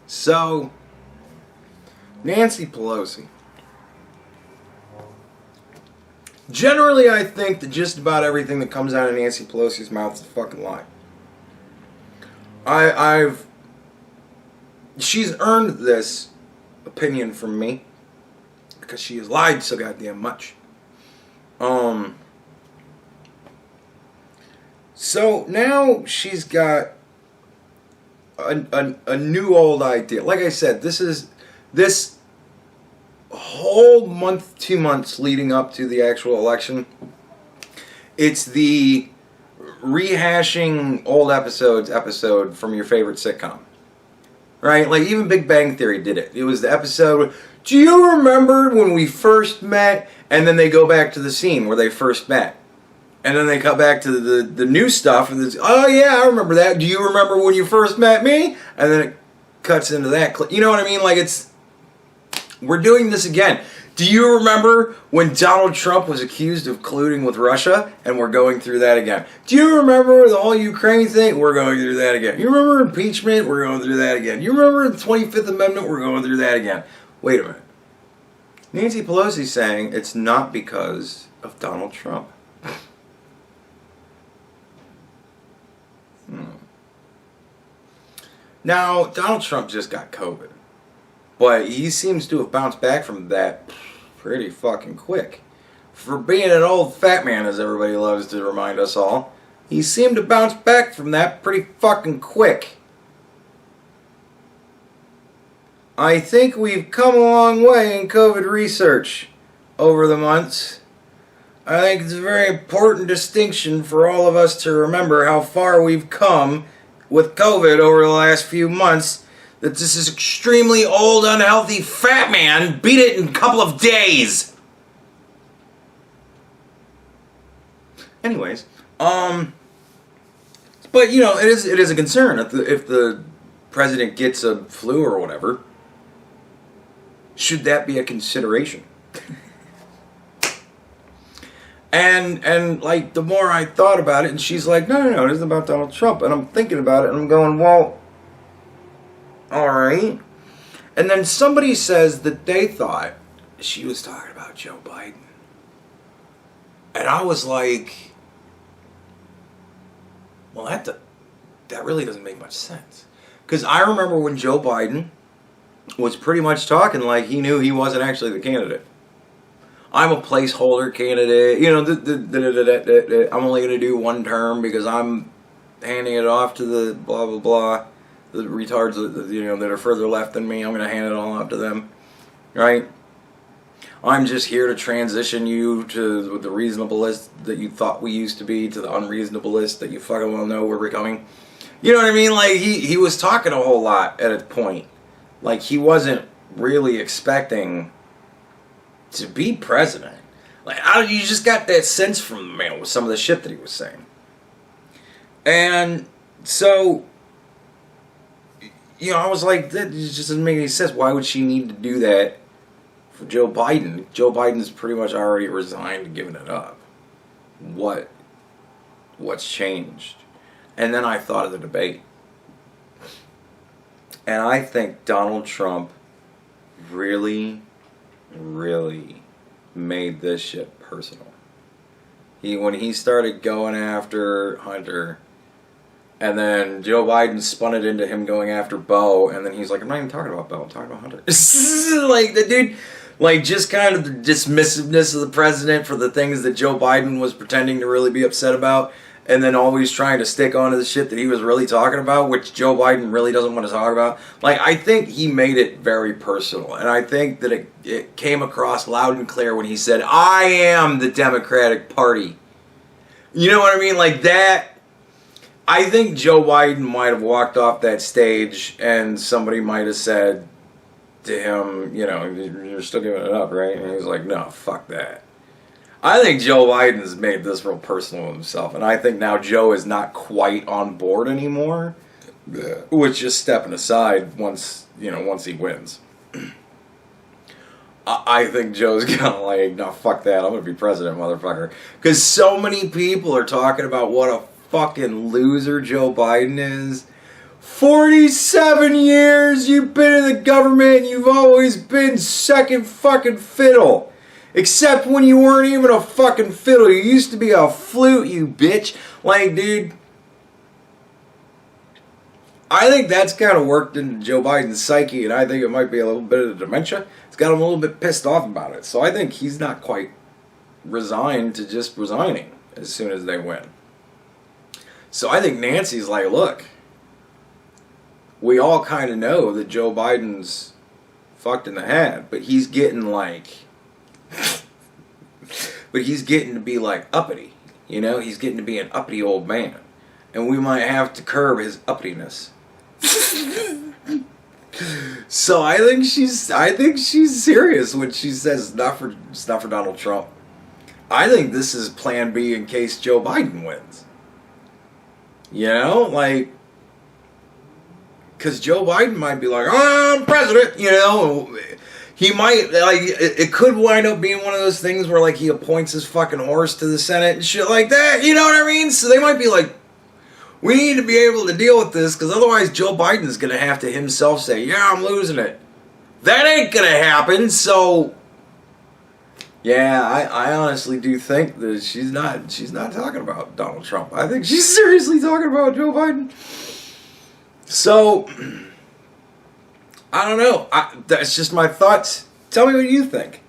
So, Nancy Pelosi. Generally, I think that just about everything that comes out of Nancy Pelosi's mouth is a fucking lie. She's earned this opinion from me because she has lied so goddamn much. So now she's got a new old idea. Like I said, this whole month, 2 months leading up to the actual election, it's the rehashing old episode from your favorite sitcom. Right? Like, even Big Bang Theory did it. It was the episode, do you remember when we first met? And then they go back to the scene where they first met. And then they cut back to the new stuff, and it's, oh yeah, I remember that. Do you remember when you first met me? And then it cuts into that clip. You know what I mean? Like, we're doing this again. Do you remember when Donald Trump was accused of colluding with Russia? And we're going through that again. Do you remember the whole Ukraine thing? We're going through that again. You remember impeachment? We're going through that again. You remember the 25th Amendment? We're going through that again. Wait a minute. Nancy Pelosi's saying it's not because of Donald Trump. Now, Donald Trump just got COVID. But he seems to have bounced back from that pretty fucking quick. For being an old fat man, as everybody loves to remind us all, he seemed to bounce back from that pretty fucking quick. I think we've come a long way in COVID research over the months. I think it's a very important distinction for all of us to remember how far we've come with COVID over the last few months, that this is extremely old, unhealthy fat man beat it in a couple of days. Anyways, but you know, it is a concern if the president gets a flu or whatever. Should that be a consideration? And like, the more I thought about it, and she's like, no, it isn't about Donald Trump. And I'm thinking about it, and I'm going, well, alright. And then somebody says that they thought she was talking about Joe Biden. And I was like, well, that really doesn't make much sense. Because I remember when Joe Biden was pretty much talking like he knew he wasn't actually the candidate. I'm a placeholder candidate, you know, I'm only going to do one term because I'm handing it off to the blah, blah, blah, the retards that are further left than me. I'm going to hand it all off to them, right? I'm just here to transition you to the reasonablest that you thought we used to be to the unreasonablest that you fucking well know we're becoming. You know what I mean? Like, he was talking a whole lot at a point. Like, he wasn't really expecting to be president. Like, you just got that sense from the man with some of the shit that he was saying. And so, you know, I was like, that just doesn't make any sense. Why would she need to do that for Joe Biden? Joe Biden's pretty much already resigned and given it up. What's changed? And then I thought of the debate. And I think Donald Trump really made this shit personal. When he started going after Hunter, and then Joe Biden spun it into him going after Bo, and then he's like, I'm not even talking about Bo, I'm talking about Hunter. Like, the dude, like, just kind of the dismissiveness of the president for the things that Joe Biden was pretending to really be upset about, and then always trying to stick onto the shit that he was really talking about, which Joe Biden really doesn't want to talk about. Like, I think he made it very personal. And I think that it came across loud and clear when he said, I am the Democratic Party. You know what I mean? Like, that, I think Joe Biden might have walked off that stage and somebody might have said to him, you know, you're still giving it up, right? And he's like, no, fuck that. I think Joe Biden's made this real personal with himself, and I think now Joe is not quite on board anymore with just stepping aside once he wins. I think Joe's gonna like, no, fuck that, I'm gonna be president, motherfucker. Because so many people are talking about what a fucking loser Joe Biden is 47 years you've been in the government and you've always been second fucking fiddle. Except when you weren't even a fucking fiddle. You used to be a flute, you bitch. Like, dude, I think that's kind of worked into Joe Biden's psyche, and I think it might be a little bit of dementia. It's got him a little bit pissed off about it. So I think he's not quite resigned to just resigning as soon as they win. So I think Nancy's like, look, we all kind of know that Joe Biden's fucked in the head, but he's getting like, he's getting to be like uppity, you know? He's getting to be an uppity old man, and we might have to curb his uppityness. So I think she's serious when she says it's not for Donald Trump. I think this is Plan B in case Joe Biden wins. You know, like, because Joe Biden might be like, oh, I'm president, you know. He might, like, it could wind up being one of those things where, like, he appoints his fucking horse to the Senate and shit like that, you know what I mean? So they might be like, we need to be able to deal with this, because otherwise Joe Biden's going to have to himself say, yeah, I'm losing it. That ain't going to happen, so, yeah, I honestly do think that she's not talking about Donald Trump. I think she's seriously talking about Joe Biden. So, I don't know. That's just my thoughts. Tell me what you think.